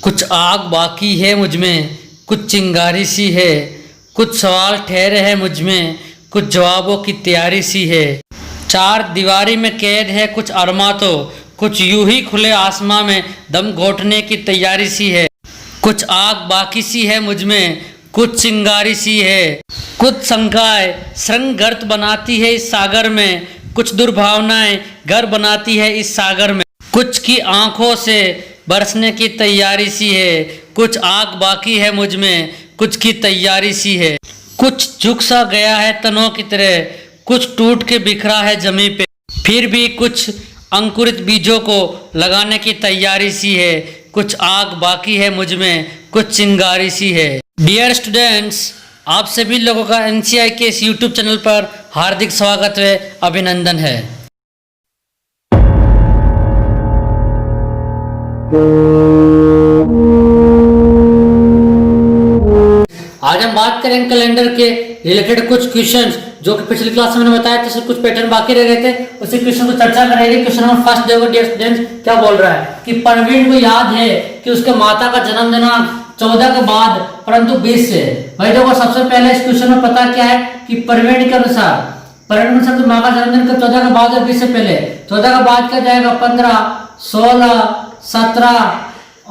कुछ आग बाकी है मुझ में, कुछ चिंगारी सी है, कुछ सवाल ठहरे हैं मुझ में, कुछ जवाबों की तैयारी सी है। चार दीवारी में कैद है कुछ अरमा तो, कुछ यूं ही खुले आसमां में दम घोटने की तैयारी सी है। कुछ आग बाकी सी है मुझ में, कुछ चिंगारी सी है, कुछ शंकाएं श्रृंग गर्त बनाती है इस सागर में, कुछ दुर्भावनाएं घर बनाती है इस सागर में। कुछ की आंखों से बरसने की तैयारी सी है, कुछ आग बाकी है मुझ में, कुछ की तैयारी सी है। कुछ झुक सा गया है तनों की तरह, कुछ टूट के बिखरा है जमी पे, फिर भी कुछ अंकुरित बीजों को लगाने की तैयारी सी है। कुछ आग बाकी है मुझ में, कुछ चिंगारी सी है। डियर स्टूडेंट्स, आप सभी लोगों का एनसीआई के इस यूट्यूब चैनल पर हार्दिक स्वागत व अभिनंदन है। आज हम बात करेंगे कैलेंडर के रिलेटेड कुछ क्वेश्चंस जो कि पिछली क्लास में मैंने बताया था, कुछ पैटर्न बाकी रह गए थे, उसी क्वेश्चन को चर्चा करेंगे। क्वेश्चन नंबर फर्स्ट देखो डियर स्टूडेंट्स, क्या बोल रहा है कि परवीन को याद है कि उसके माता का जन्म दिनांक 14 के बाद परंतु 20 से। भाई देखो सबसे पहले इस क्वेश्चन में पता क्या है कि परवीन के अनुसार तो माँ का जन्मदिन का 14 के बाद और 20 से पहले। 14 के बाद क्या जाएगा 15, 16, 17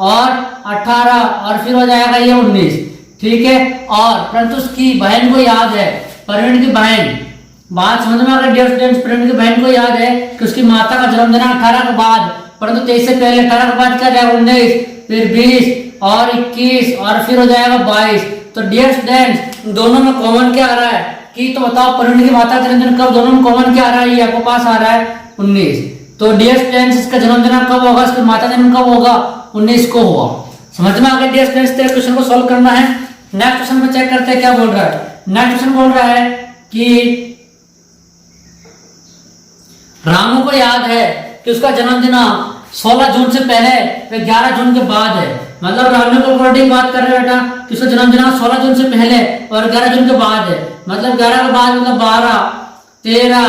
और 18 और फिर हो जाएगा ये 19, ठीक है। और परंतु उसकी बहन को याद है, परवीन की बहन, बात समझ में आ गई डियर स्टूडेंट्स, परवीन की बहन को याद है कि उसकी माता का जन्मदिन 18 के बाद परंतु 23 से पहले। 18 के बाद क्या जाएगा 19, फिर 20 और 21 और फिर हो जाएगा 22। तो डियर स्टूडेंट्स दोनों में कॉमन क्या आ रहा है कि तो बताओ परवीन की माता का जन्मदिन कब, दोनों में कॉमन क्या आ रहा है, ये आपके पास आ रहा है 19। तो डियर स्टूडेंट्स इसका जन्मदिन कब होगा, इसकी माता जन्म कब होगा, 19 को होगा। समझ में आ गया डियर स्टूडेंट्स, तेरे क्वेश्चन को सॉल्व करना है। नेक्स्ट क्वेश्चन में चेक करते हैं क्या बोल रहा है। नेक्स्ट क्वेश्चन बोल रहा है कि रामू को याद है कि उसका जन्मदिन 16 जून से पहले व 11 जून के बाद है। मतलब रामू को अकॉर्डिंग बात कर रहे हैं बेटा कि उसका जन्मदिन 16 जून से पहले और 11 जून के बाद है। मतलब 11 के बाद मतलब 12, 13,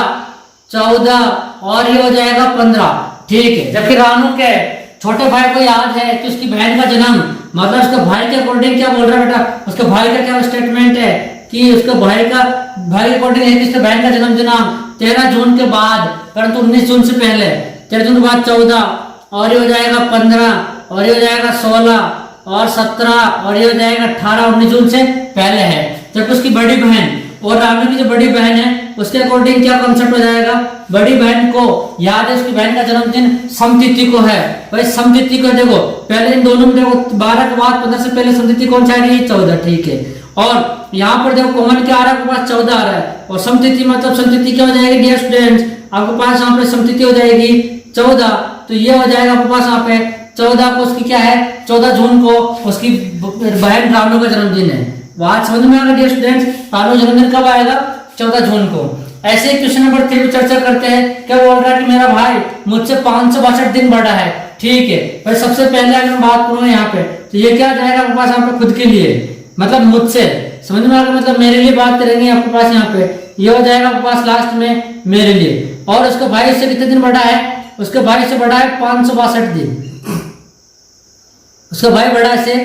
14 और ये हो जाएगा 15, ठीक है। जबकि रामू के छोटे भाई को याद है कि उसकी बहन का जन्म, मतलब उसके भाई के अकॉर्डिंग क्या बोल रहा है बेटा, उसके भाई का क्या स्टेटमेंट है कि उसके भाई के अकॉर्डिंग है कि उसके बहन का जन्म दिनांक 13 जून के बाद परंतु 19 जून से पहले। 13 जून के बाद 14 और ये हो जाएगा 15 और ये हो जाएगा 16 और 17 और ये हो जाएगा 18, 19 जून से पहले है। जब उसकी बड़ी बहन और रामू की जो बड़ी बहन है उसके अकॉर्डिंग क्या कॉन्सेप्ट हो जाएगा, बड़ी बहन को याद है उसकी बहन का जन्मदिन समतिथि को है। भाई समतिथि को देखो पहले इन दोनों में देखो 12 के बाद 15 से पहले समतिथि कौन सा आ रही है, 14, ठीक है। और यहाँ पर देखो कॉमन क्या आ रहा है, आपके पास 14 आ रहा है और समतिथि मतलब समतिथि क्या हो जाएगी डियर स्टूडेंट्स, आपके पास यहाँ पे समतिथि हो जाएगी 14। तो ये हो जाएगा आपके पास यहाँ पे 14 को उसकी क्या है, 14 जून को उसकी बहन रानू का जन्मदिन है। बात समझ में आ गई डियर स्टूडेंट्स, रानू जन्मदिन कब आएगा, 14 जून को। ऐसे क्वेश्चन नंबर 3 चर्चा करते हैं। क्या बोल रहा है कि मेरा भाई मुझसे 562 दिन बड़ा है, ठीक है। भाई सबसे पहले अगर मैं बात करूँ यहाँ पे तो ये क्या जाएगा आपके पास यहाँ पे खुद के लिए, मतलब मुझसे, समझ में आ गया, मतलब मेरे लिए बात करेंगे आपके पास यहाँ पे, ये हो जाएगा आपके पास लास्ट में मेरे लिए। और उसका भाई इससे कितने दिन बड़ा है, उसके भाई से बड़ा है 562 दिन, उसका भाई बड़ा है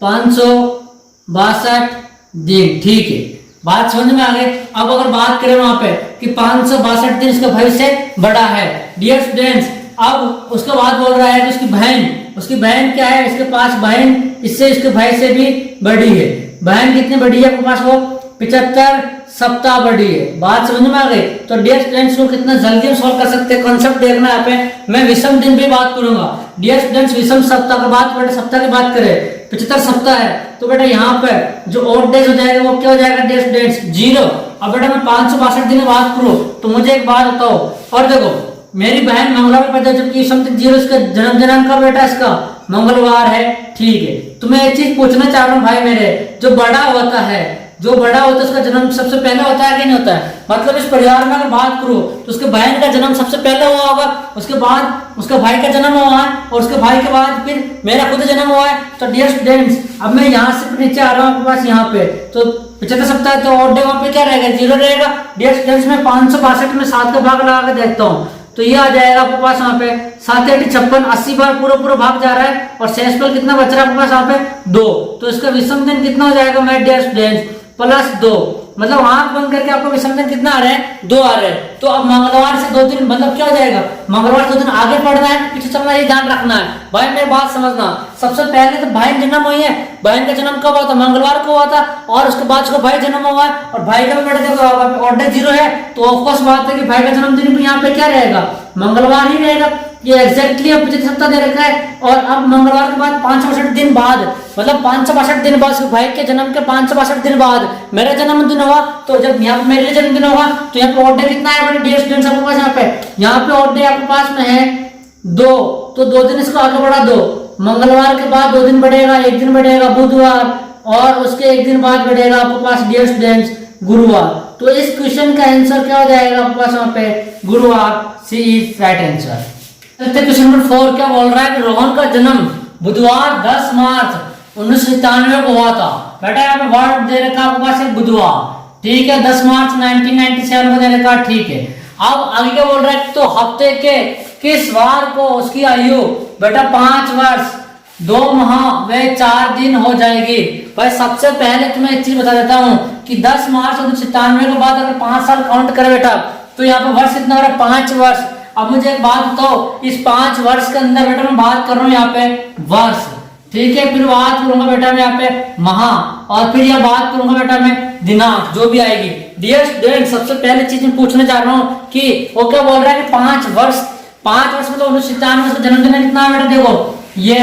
562 दिन, ठीक है। बात समझ में आ गई। अब अगर बात करें वहां पे कि 562 दिन उसके भाई से बड़ा है डियर स्टूडेंट्स, अब उसके बाद बोल रहा है कि उसकी बहन क्या है, इसके पास बहन इससे इसके भाई से भी बड़ी है। बहन कितनी बड़ी है आपके पास, वो 75 सप्ताह बड़ी है। बात समझ में आ गई। तो डियर स्टूडेंट्स को कितना जल्दी हम सॉल्व कर सकते हैं, कॉन्सेप्ट देखना यहाँ पे। मैं विषम दिन भी बात करूंगा डियर स्टूडेंट्स, विषम सप्ताह की बात, बेटा सप्ताह की बात करें 75 सप्ताह है तो बेटा यहाँ पर जो ऑड डेज हो जाएगा वो क्या हो जाएगा डियर स्टूडेंट्स, 0। अब बेटा मैं 562 दिन की बात करूं तो मुझे एक बात बताओ, और देखो मेरी बहन मंगलवार में पैदा, जबकि समथिंग 0 इसका जन्म दिनांक का बेटा इसका मंगलवार है, ठीक है। तो मैं एक चीज पूछना चाह रहा हूँ भाई मेरे, जो बड़ा होता है उसका जन्म सबसे पहले होता है कि नहीं होता है, मतलब इस परिवार में अगर बात करूं तो उसके बहन का जन्म सबसे पहले हुआ होगा, उसके बाद उसका भाई का जन्म हुआ है और उसके भाई के बाद फिर मेरा खुद जन्म हुआ है। तो डियर स्टूडेंट्स अब मैं यहाँ से नीचे आ रहा हूँ आपके पास यहाँ पे, तो 75 सप्ताह है तो ऑड डे वहां पे क्या रहेगा, 0 रहेगा। डियर स्टूडेंट्स मैं 562 में 7 का भाग लगा के देखता हूँ तो ये आ जाएगा आपके पास यहाँ पे 7 8 56, 80 बार पूरा भाग जा रहा है और शेषफल कितना बच रहा है आपके पास यहाँ पे 2। तो इसका विषम दिन कितना हो जाएगा माय डियर स्टूडेंट्स, +2। मतलब आंख बंद करके आपको विषम दिन कितना आ रहा है, 2 आ रहा है। तो अब मंगलवार से 2 दिन मतलब क्या हो जाएगा, मंगलवार से 2 दिन आगे बढ़ना है पीछे चलना, ये ध्यान रखना है भाई, मेरी बात समझना। सबसे पहले तो बहन जन्म हुई है, बहन का जन्म कब हुआ था, मंगलवार को हुआ था, और उसके बाद उसका भाई जन्म हुआ है, और भाई का भी बेटा देखो ऑर्डर 0 है, तो ऑफकोर्स बात है कि भाई का जन्मदिन भी यहाँ पे क्या रहेगा, मंगलवार ही रहेगा। ये एग्जैक्टली अपोजिट सप्ताह दे रखा है। और अब मंगलवार के बाद 562 दिन बाद, मतलब 562 दिन बाद भाई के जन्म के 562 दिन बाद मेरा जन्मदिन होगा, तो जब यहाँ पे मेरे जन्मदिन होगा तो यहाँ पे ऑर्डर कितना है बड़े डियर स्टूडेंट्स आपके पास, यहाँ पे ऑर्डर आपके पास में है 2, तो 2 दिन इसको आगे बढ़ा दो। मंगलवार के बाद 2 दिन बढ़ेगा, 1 दिन बढ़ेगा बुधवार, और उसके 1 दिन बाद बढ़ेगा आपके पास डियर स्टूडेंट्स गुरुवार। तो इस क्वेश्चन का आंसर क्या हो जाएगा आपके पास यहाँ पे, गुरुवार, C is right answer. Question number 4 क्या बोल रहा है कि रोहन का जन्म बुधवार 10 मार्च 1997 को हुआ था। बेटा यहाँ पे वर्ड दे रखा आपके पास है बुधवार, ठीक है, 10 मार्च 1997 को दे रखा, ठीक है। अब आगे क्या बोल रहा है, तो हफ्ते के किस वार को उसकी आयु, बेटा 5 वर्ष 2 माह व 4 दिन हो जाएगी। भाई सबसे पहले तुम्हें एक चीज बता देता हूँ कि 10 मार्च 1997 के बाद अगर 5 साल काउंट करे बेटा, तो यहाँ पे वर्ष कितना हो रहा है, 5 वर्ष। अब मुझे एक बात बताओ, इस 5 वर्ष के अंदर बेटा मैं बात कर रहा हूँ यहाँ पे वर्ष, ठीक है, फिर बात करूंगा बेटा मैं यहाँ पे माह, और फिर यह बात करूंगा बेटा मैं दिनांक, जो भी आएगी। डियर स्टूडेंट सबसे पहले चीज मैं पूछने जा रहा हूँ कि वो क्या बोल रहा है कि 5 वर्ष मतलब 1997 का जन्मदिन कितना है बेटा, देखो ये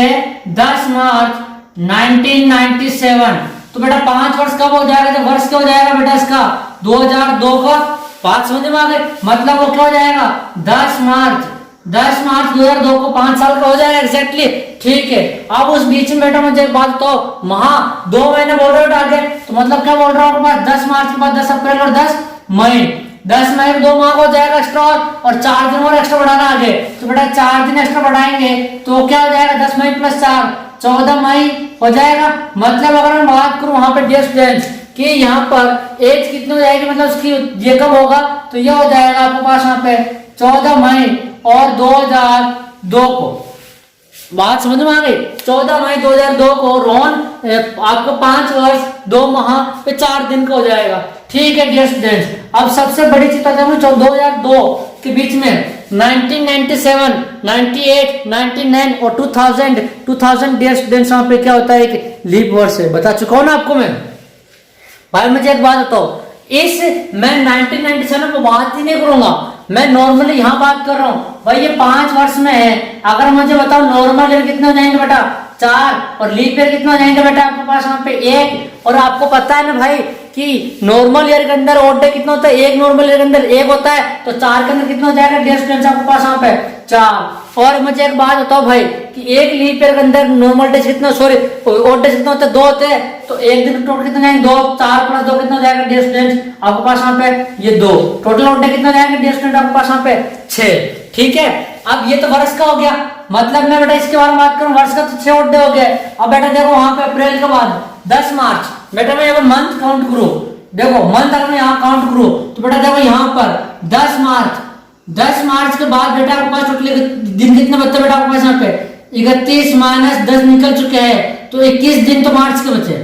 10 मार्च 1997, तो बेटा 5 वर्ष कब हो जाएगा, तो वर्ष क्या हो जाएगा बेटा इसका 2002 का, बात समझ में आ गई, मतलब वो क्या हो जाएगा 10 मार्च 2002 को 5 साल का हो जाएगा एग्जैक्टली, ठीक है। अब उस बीच में बेटा मुझे एक बात बताओ, माह 2 महीने बोल रहे हो आगे, तो मतलब क्या बोल रहा हूँ 10 मार्च के बाद 10 अप्रैल और 10 मई, 10 मई 2 माह हो जाएगा एक्स्ट्रा, और 4 दिन और एक्स्ट्रा बढ़ाना आगे, तो बेटा 4 दिन एक्स्ट्रा बढ़ाएंगे तो क्या हो जाएगा 10 मई + 4 14 मई हो जाएगा। मतलब अगर मैं बात करूं वहां पे डियर स्टूडेंट्स कि यहाँ पर एज कितनी हो जाएगी, मतलब उसकी ये कब होगा, तो ये हो जाएगा आपके पास यहाँ पे 14 मई और 2002 को, बात समझ में आ गई। 14 मई 2002 को रोहन आपको 5 वर्ष 2 माह पे 4 दिन का हो जाएगा, ठीक है डियर स्टूडेंट्स। अब सबसे बड़ी चीज पता है 2002 के बीच में 1997, 98, 99 और 2000 डियर स्टूडेंट्स वहां पे क्या होता है एक लीप वर्ष है, बता चुका हूं ना आपको मैं। भाई मुझे एक बात बताओ, इस मैं 1997 को बात ही नहीं करूंगा, मैं नॉर्मली यहाँ बात कर रहा हूँ। भाई ये 5 वर्ष में है, अगर मुझे बताओ नॉर्मल ईयर कितने हो जाएंगे बेटा 4, और लीप ईयर कितना हो जाएंगे बेटा आपके पास यहाँ पे 1। और आपको पता है ना भाई कि नॉर्मल ईयर के अंदर ऑड डे कितना होता है, 1 नॉर्मल ईयर के अंदर 1 होता है, तो 4 के अंदर कितना हो जाएगा डियर स्टूडेंट्स आपके पास यहाँ पे 4। और मुझे एक बात बताओ भाई कि एक लीप ईयर के अंदर नॉर्मल डेज कितना, सॉरी ऑड डेज कितना होता है 2 होते हैं, तो एक दिन टोटल कितना जाएंगे 2, 4 + 2 कितना हो जाएगा डियर स्टूडेंट्स आपके पास यहाँ पे ये 2, टोटल ऑड डे कितना जाएगा डियर स्टूडेंट आपके पास यहाँ पे 6, ठीक है। अब ये तो वर्ष का हो गया, मतलब मैं बेटा इसके बारे में बात करूं वर्ष का तो 6 ऑड डे हो गए। अब बेटा देखो वहां पे अप्रैल के बाद 10 मार्च, बेटा मैं यहाँ मंथ काउंट करूं, देखो मंथ अगर मैं यहाँ काउंट करूं तो बेटा देखो यहाँ पर 10 मार्च के बाद बेटा आपके पास टोटल दिन कितने बचते बेटा आपके पास यहाँ पे 31 - 10 निकल चुके हैं, तो 21 दिन तो मार्च के बचे,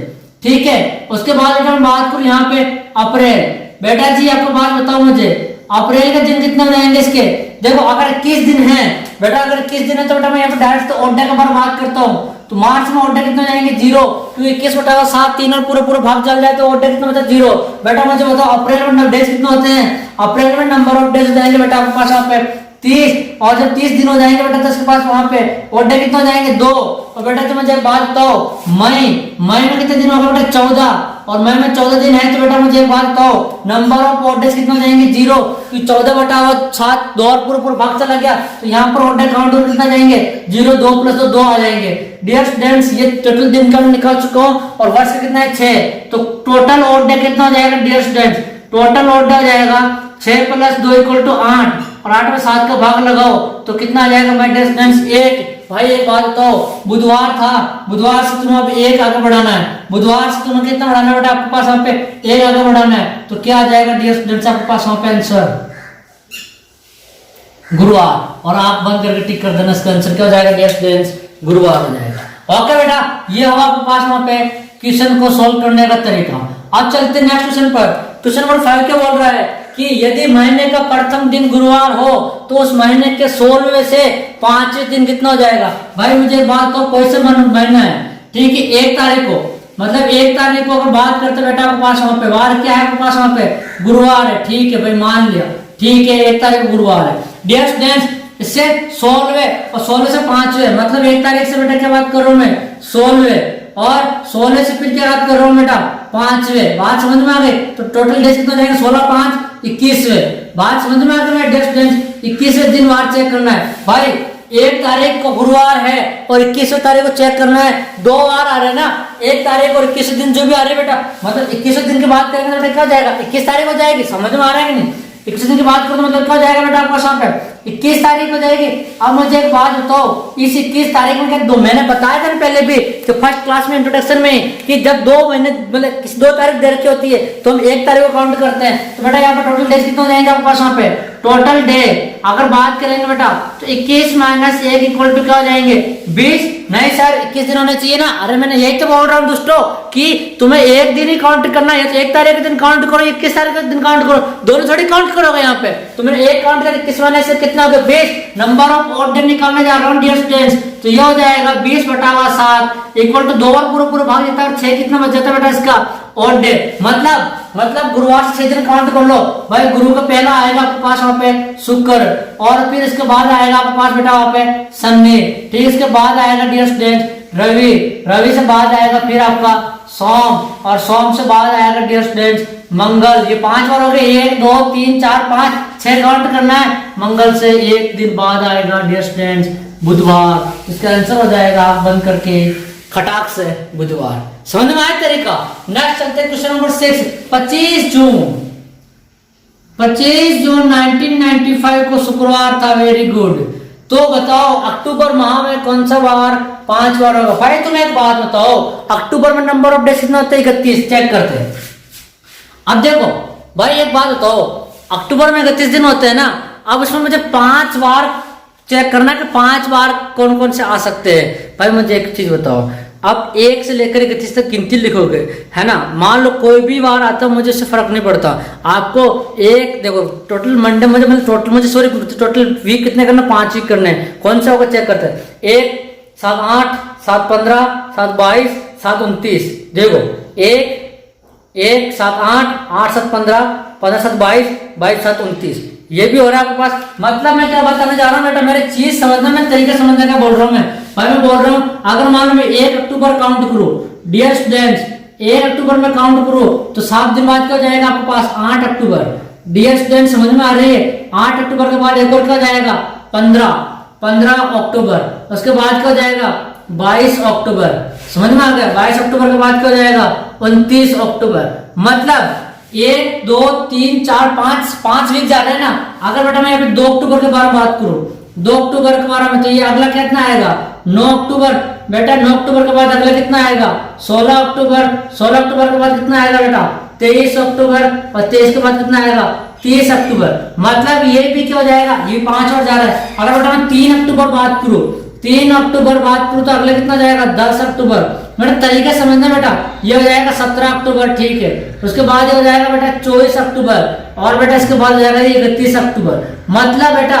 ठीक है। उसके बाद बेटा मैं बात करूं यहाँ पे अप्रैल, बेटा जी आपको बात बताओ मुझे अप्रैल के दिन कितने हो जाएंगे इसके, देखो अगर 21 दिन है बेटा, अगर 21 दिन है तो बेटा मैं यहाँ पे डायरेक्ट तो ऑड डे के बारे में बात करता हूँ, तो मार्च में ऑड डे कितने हो जाएंगे 0, क्योंकि 21 बटा 7 3 और पूरा भाग चल जाए तो ऑड डे कितना बचा 0। बेटा मुझे बताओ अप्रैल में डेज कितने होते हैं, अप्रैल में नंबर ऑफ डेज हो जाएंगे बेटा आपके पास यहाँ पे 30, और जब 30 दिन हो जाएंगे बेटा 10 के पास वहां पे ऑड डे कितने हो जाएंगे 2। और बेटा तो मुझे एक बात बताओ मई में कितने दिन होगा बेटा 14, और मई में 14 दिन है, तो बेटा मुझे एक बात बताओ नंबर ऑफ ऑड डेज कितने हो जाएंगे 0, क्योंकि 14 बटा 7 2 और पूरा भाग चला गया, तो यहाँ पर ऑड डे काउंट कितना जाएंगे 0, 2 + 2 आ जाएंगे। डियर स्टूडेंट्स ये टोटल दिन का मैं निकाल चुका हूँ, और वर्ष का कितना है 6, तो टोटल ऑड डे कितना हो जाएगा dear students, total odd day हो जाएगा 6 + 2 = 8, और 8 में 7 का भाग लगाओ तो कितना आ जाएगा माय डियर स्टूडेंट्स 1। भाई एक बात बताओ, बुधवार था, बुधवार से तुम्हें अब 1 आगे बढ़ाना है, बुधवार से तुम्हें कितना बढ़ाना है बेटा आपके पास यहाँ पे 1 आगे बढ़ाना है, तो क्या आ जाएगा डियर स्टूडेंट्स आपके पास यहाँ पे आंसर, गुरुवार, और आप बंद करके टिक कर देना, इसका आंसर क्या हो जाएगा डियर स्टूडेंट्स, गुरुवार हो जाएगा। ओके बेटा, ये हुआ आपके पास वहां पे क्वेश्चन को सॉल्व करने का तरीका। अब चलते हैं नेक्स्ट क्वेश्चन पर। क्वेश्चन नंबर 5 क्या बोल रहा है कि यदि महीने का प्रथम दिन गुरुवार हो तो उस महीने के 16वें से 5वें दिन कितना हो जाएगा। भाई मुझे एक बात तो कोई से महीना है, ठीक है, 1 तारीख को, मतलब 1 तारीख को अगर बात करते बेटा आपके पास वहां पे वार क्या है, आपके पास वहां पे गुरुवार है, ठीक है भाई मान लिया, ठीक है 1 तारीख को गुरुवार है। डियर स्टूडेंट्स, इससे 16वें और 16 से 5वें, मतलब 1 तारीख से बेटा क्या बात कर रहा हूं मैं 16वें, और 16 से फिर क्या बात कर रहा हूं बेटा 5वें। बात समझ में आ गई। तो टोटल डेज कितना जाएगा 16 5 21वें। बात समझ में आ गई डियर स्टूडेंट्स, 21वें दिन वार चेक करना है भाई। 1 तारीख को गुरुवार है और 21वें तारीख को चेक करना है, 2 वार आ रहे हैं ना, 1 तारीख और 21वें दिन जो भी आ रहे हैं बेटा, मतलब 21वें दिन की बात करेंगे तो बेटा क्या हो जाएगा 21 तारीख हो जाएगी। समझ में आ रहा है कि नहीं, 21 दिन की बात करो तो मतलब क्या हो जाएगा बेटा आपका यहाँ पे 21 तारीख हो जाएगी। अब मुझे एक बात बताओ, इस 21 तारीख में क्या दो, मैंने बताया था पहले भी कि फर्स्ट क्लास में इंट्रोडक्शन में कि जब 2 महीने मतलब 2 तारीख दे रखी होती है तो हम 1 तारीख को काउंट करते हैं। तो बेटा यहाँ पे टोटल डेज कितने हो जाएंगे आपके पास यहाँ पे, टोटल डे अगर बात करेंगे बेटा तो 21 - 1 इक्वल टू क्या हो जाएंगे 20। नहीं सर 21 दिन होने चाहिए ना, अरे मैंने यही तो बोल रहा हूँ दोस्तों कि तुम्हें एक दिन ही काउंट करना है, तो 1 तारीख के दिन काउंट करो, 21 तारीख के दिन काउंट करो, दोनों थोड़ी काउंट करोगे यहाँ पे। तो मैंने एक काउंट कर 21 से कितना हो गया 20। नंबर ऑफ ऑड डे निकालने जा रहा हूँ डियर स्टूडेंट्स, तो ये हो जाएगा 20/7 इक्वल टू 2 बार पूरा भाग जाता है, 6 कितना बच जाता है बेटा इसका ऑड डे। मतलब गुरुवार से 6 दिन काउंट कर लो भाई। गुरु का पहला आएगा आपके पास वहां पे शुक्र, और फिर इसके बाद आएगा आपके पास बेटा वहां पे शनि, ठीक, इसके बाद आएगा डियर स्टूडेंट्स रवि, रवि से बाद आएगा फिर आपका सोम, और सोम से बाद आएगा डियर स्टूडेंट्स मंगल। ये 5 बार हो गए, 1 2 3 4 5 6 काउंट करना है। मंगल से 1 दिन बाद आएगा डियर स्टूडेंट्स बुधवार। इसका आंसर हो जाएगा आप बंद करके खटाक से बुधवार। समझ में आया तरीका। नेक्स्ट चलते हैं क्वेश्चन नंबर 6। 25 जून 1995 को शुक्रवार था। Very good. तो बताओ अक्टूबर माह में कौन सा वार 5 बार होगा। भाई तुम्हें एक बात बताओ, अक्टूबर में नंबर ऑफ डेज कितना होता है 31। चेक करते हैं। अब देखो भाई एक बात बताओ, अक्टूबर में 31 दिन होते हैं ना, अब उसमें मुझे 5 बार चेक करना कि 5 बार कौन कौन से आ सकते हैं। भाई मुझे एक चीज बताओ, अब 1 से लेकर 31 तक गिनती लिखोगे है ना, मान लो कोई भी बार आता मुझे इससे फर्क नहीं पड़ता। आपको एक देखो टोटल मंडे टोटल वीक कितने करना 5 वीक करने हैं। कौन सा होगा चेक करते हैं। 1 7 8 7 15 7 22 7 29। देखो 1 7 8 8 7 15 15 7 22 22 7 29 ये भी हो रहा है आपके पास। मतलब मैं क्या बताना चाह रहा हूँ बेटा, मेरे चीज समझना, मैं तरीके समझने का बोल रहा हूँ। मैं बोल रहा हूँ अगर मान लो मैं 1 अक्टूबर काउंट करूँ डियर स्टूडेंट्स, 1 अक्टूबर में काउंट करूँ तो 7 दिन बाद क्या हो जाएगा आपके पास 8 अक्टूबर। डियर स्टूडेंट समझ में आ रही है। 8 अक्टूबर के बाद एक और क्या हो जाएगा 15 अक्टूबर। उसके बाद क्या हो जाएगा 22 अक्टूबर। समझ में आ गया। 22 अक्टूबर के बाद क्या हो जाएगा 29 अक्टूबर। मतलब 1 2 3 4 5 वीक जा रहे हैं ना। अगर बेटा मैं यहाँ पे 2 अक्टूबर के बारे में बात करूं, 2 अक्टूबर के बारे में, तो ये अगला कितना आएगा 9 अक्टूबर। बेटा 9 अक्टूबर के बाद अगला कितना आएगा 16 अक्टूबर। 16 अक्टूबर के बाद कितना आएगा बेटा 23 अक्टूबर, और 23 के बाद कितना आएगा 30 अक्टूबर। मतलब ये भी क्या हो जाएगा, ये 5 और जा रहा है। अगर बेटा मैं 3 अक्टूबर बात करूं, 3 अक्टूबर बात करूं तो अगले कितना जाएगा 10 अक्टूबर। मेरा तरीका समझना बेटा, ये हो जाएगा 17 अक्टूबर, ठीक है। उसके बाद ये हो जाएगा बेटा 24 अक्टूबर, और बेटा इसके बाद हो जाएगा 31 अक्टूबर। मतलब बेटा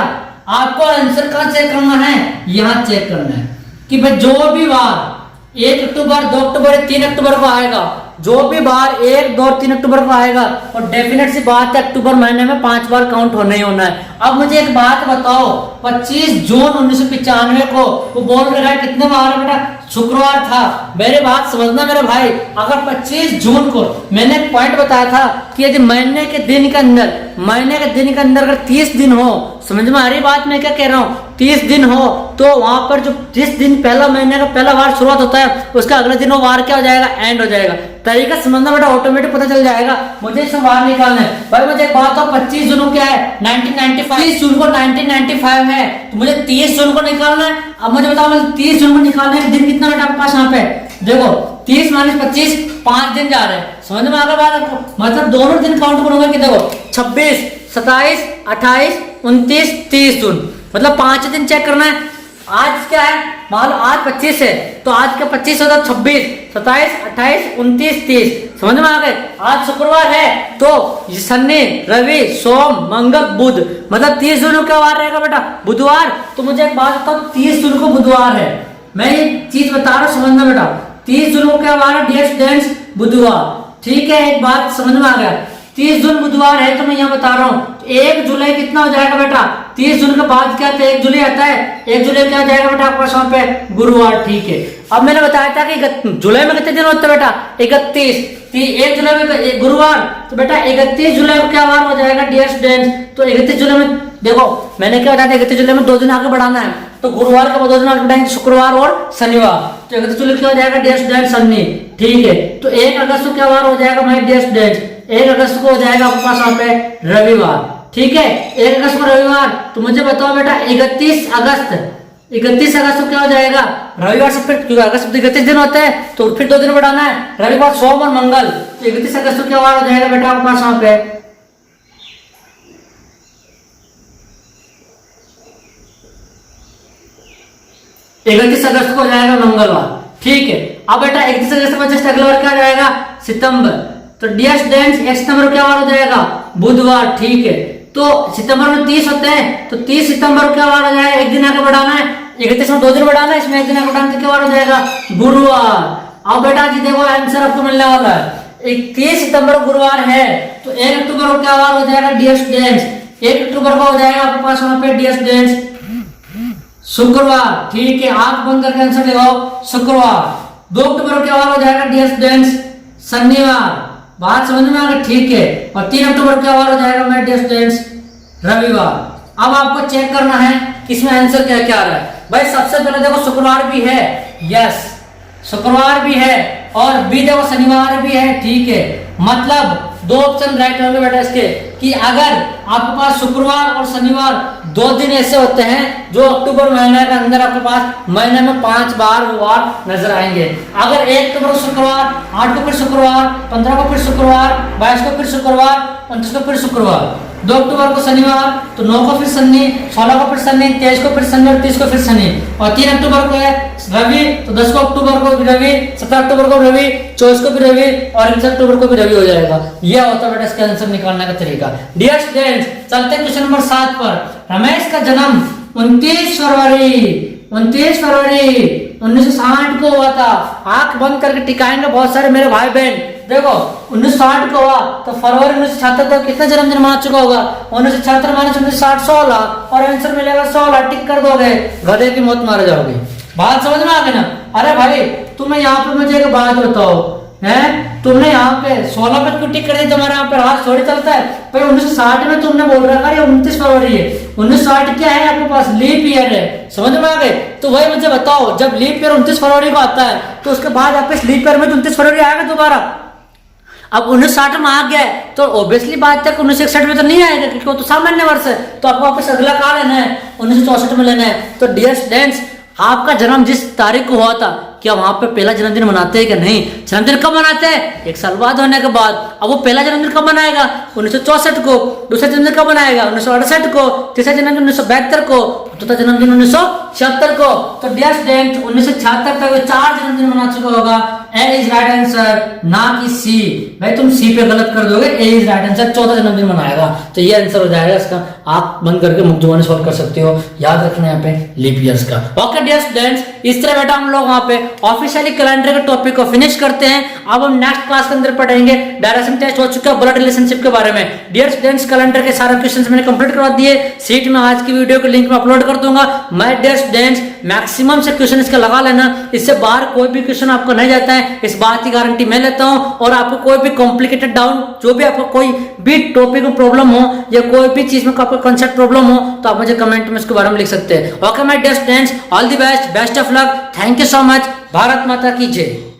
आपको आंसर कहां चेक करना है, यहां चेक करना है कि भाई जो भी बार 1 अक्टूबर 2 अक्टूबर 3 अक्टूबर को आएगा, जो भी बार 1 2 3 अक्टूबर को आएगा, और डेफिनेट सी बात है अक्टूबर महीने में 5 बार काउंट होना ही होना है। अब मुझे एक बात बताओ, 25 जून 1995 को वो बोल रहा है कितने बार बेटा शुक्रवार था। मेरे बात समझना मेरे भाई, अगर 25 जून को मैंने एक पॉइंट बताया था कि यदि महीने के दिन के अंदर अगर 30 दिन हो, समझ में आ रही बात मैं क्या कह रहा हूँ, 30 दिन हो तो वहां पर जो जिस दिन पहला महीने का पहला वार शुरुआत होता है उसका अगले दिन वो वार क्या हो जाएगा एंड हो जाएगा। तरीका समझना बेटा ऑटोमेटिक पता चल जाएगा। मुझे इसमें वार निकालना है। भाई मुझे एक बात हो, 25 जून को क्या है 1995, 30 जून को 1995 है, तो मुझे 30 जून को निकालना है। अब मुझे बताओ 30 जून को निकालने का दिन कितना बेटा आपके पास यहाँ पे देखो 30 - 25 5 दिन जा रहे हैं। समझ में आ गया बात आपको। मतलब दोनों दिन काउंट करूंगा कि देखो 26 27, 28, 29, 30 जून, मतलब 5 दिन चेक करना है। आज क्या है, मान लो आज 25 है, तो आज का 25 होता है 26, 27, 28, 29, 30, समझ में आ गए। आज शुक्रवार है तो शनि, रवि, सोम, मंगल, बुध, मतलब 30 जून को क्या वार रहेगा बेटा, बुधवार। तो मुझे एक बात बताओ, 30 जून को बुधवार है, मैं ये चीज बता रहा हूँ, समझना बेटा। 30 जून को क्या वार है, डियर स्टूडेंट्स, बुधवार। ठीक है, एक बात समझ में आ गया, 30 जून बुधवार है तो मैं यहाँ बता रहा हूँ। 1 जुलाई कितना हो जाएगा बेटा, 30 जून के बाद क्या आता है, 1 जुलाई आता है। 1 जुलाई क्या हो जाएगा बेटा आपके पास वहां पे, गुरुवार। ठीक है, अब मैंने बताया था कि जुलाई में कितने दिन होते हैं बेटा, 31। 1 जुलाई में गुरुवार, तो बेटा 31 जुलाई को क्या वार हो जाएगा डियर स्टूडेंट्स। तो 31 जुलाई में देखो मैंने क्या बताया था, 31 जुलाई में 2 दिन आगे बढ़ाना है, तो गुरुवार का 2 दिन आगे बढ़ाएंगे, शुक्रवार और शनिवार। तो 31 जुलाई क्या हो जाएगा डियर स्टूडेंट, शनि। ठीक है, तो 1 अगस्त को क्या वार हो जाएगा मेरे डियर स्टूडेंट्स, 1 अगस्त को हो जाएगा आपके पास वहां पे रविवार। ठीक है, 1 अगस्त को रविवार। तो मुझे बताओ बेटा 31 अगस्त को क्या हो जाएगा, रविवार से फिर, क्योंकि अगस्त में 31 दिन होते हैं तो फिर 2 दिन बढ़ाना है, रविवार, सोम और मंगल। तो 31 अगस्त को क्या वार हो जाएगा बेटा आपके पास वहां पे, 31 अगस्त को हो जाएगा मंगलवार। ठीक है, अब बेटा 31 अगस्त में जस्ट अगला बार क्या जाएगा, सितंबर। तो डियर स्टूडेंट्स 1 सितंबर को क्या वार हो जाएगा, बुधवार। ठीक है, तो सितंबर में 30 होते हैं, तो 30 सितंबर को क्या वार हो जाएगा, 1 दिन आगे बढ़ाना है, 31 में 2 दिन बढ़ाना है, इसमें 1 दिन आगे बढ़ाना, तो क्या वार हो जाएगा, गुरुवार। अब बेटा जी देखो आंसर आपको मिलने वाला है, 31 सितंबर गुरुवार है, तो 1 अक्टूबर को क्या वार हो जाएगा डियर स्टूडेंट्स, 1 अक्टूबर को हो जाएगा आपके पास वहां पे डियर स्टूडेंट्स शुक्रवार। ठीक है, आंख बंद करके आंसर लगाओ, शुक्रवार। 2 अक्टूबर को क्या वार हो जाएगा डियर स्टूडेंट्स, शनिवार। बात समझ में आ गई। ठीक है, और 3 अक्टूबर क्या वार हो जाएगा मेरे डियर स्टूडेंट्स, रविवार। अब आपको चेक करना है कि इसमें आंसर क्या क्या आ रहा है। भाई सबसे पहले देखो शुक्रवार भी है, यस शुक्रवार भी है, और बी देखो शनिवार भी है। ठीक है, मतलब 2 ऑप्शन राइट होंगे बेटा इसके, कि अगर आपके पास शुक्रवार और शनिवार 2 दिन ऐसे होते हैं जो अक्टूबर महीने के अंदर आपके पास महीने में 5 बार वार नजर आएंगे। अगर 1 अक्टूबर को शुक्रवार, 8 को फिर शुक्रवार, 15 को फिर शुक्रवार, 22 को फिर शुक्रवार, 29 को फिर शुक्रवार, 2 अक्टूबर को शनिवार, तो 9 को फिर शनि, 16 को फिर शनि, 23 को फिर शनि और 30 को फिर शनि, और 3 अक्टूबर को है रवि, तो 10 को अक्टूबर को भी रवि, 17 अक्टूबर को रवि, 24 को भी रवि, और 29 अक्टूबर को भी रवि हो जाएगा। यह होता है बेटा इसका आंसर निकालने का तरीका। डियर स्टूडेंट्स चलते हैं क्वेश्चन नंबर 7 पर। रमेश का जन्म 29 फरवरी 1960 को हुआ था। आंख बंद करके टिकाएंगे बहुत सारे मेरे भाई बहन। देखो 1960 को हुआ तो फरवरी 1976 तक कितना जन्मदिन मना चुका होगा, 1976 माइनस 1960 16, और आंसर मिलेगा 16। टिक कर दोगे, गधे की मौत मारे जाओगे। बात समझ में आ गई ना। अरे भाई तुम्हें यहाँ पे मुझे एक बात बताओ, है तुमने यहाँ पे 16 पे क्यों टिक कर दी, तुम्हारे यहाँ पे राज थोड़ी चलता है। भाई 1960 में तुमने बोल रखा है 29 फरवरी है, 1960 क्या है आपके पास, लीप ईयर है। समझ में आ गए। तो भाई मुझे बताओ जब लीप ईयर 29 फरवरी को आता है तो उसके बाद आपके लीप ईयर में 29 फरवरी आएगा दोबारा। अब 1960 में आ गया है तो ऑब्वियसली बात है 1961 में तो नहीं आएगा क्योंकि वो तो सामान्य वर्ष है। तो आपको वापस अगला कहाँ लेना है, 1964 में लेना है। तो डियर स्टूडेंट्स आपका जन्म जिस तारीख को हुआ था क्या वहां पे पहला जन्मदिन मनाते हैं कि नहीं, जन्मदिन कब मनाते हैं, 1 साल बाद होने के बाद। अब वो पहला जन्मदिन कब मनाएगा, 1964 को। दूसरा जन्मदिन कब मनाएगा, 1968 को। तीसरा जन्मदिन 1972 को। चौथा जन्मदिन 1976 को। तो डियर स्टूडेंट 1976 तक 4 जन्मदिन मना चुका होगा। ए इज राइट आंसर, ना कि सी। भाई तुम सी पे गलत कर दोगे, ए इज राइट आंसर, 14 जन्मदिन मनाएगा। तो ये आंसर हो जाएगा इसका। आप बंद करके मुक्त जुबानी सॉल्व कर सकते हो। याद रखना यहाँ पे लीप ईयर्स का। ओके डियर स्टूडेंट्स इस तरह बेटा हम लोग वहाँ पे ऑफिशियली कैलेंडर के टॉपिक को फिनिश करते हैं। अब हम नेक्स्ट क्लास के अंदर पढ़ेंगे डायरेक्शन टेस्ट हो चुका है ब्लड रिलेशनशिप के बारे में। डियर स्टूडेंट्स कैलेंडर के सारे क्वेश्चंस मैंने कंप्लीट करवा दिए। सीट में आज की वीडियो के लिंक में अपलोड कर दूंगा। माय डियर स्टूडेंट्स मैक्सिमम से क्वेश्चन इसका लगा लेना, इससे बाहर कोई भी क्वेश्चन आपको नहीं जाता है, इस बात की गारंटी मैं लेता हूं। और आपको कोई भी कॉम्प्लिकेटेड डाउट, जो भी आपको कोई भी टॉपिक में प्रॉब्लम हो या कोई भी चीज में आपको कॉन्सेप्ट प्रॉब्लम हो तो आप मुझे कमेंट में इसके बारे में लिख सकते हैं। Okay my dear students all the best, best of luck, thank you so much. Bharat माता की जय।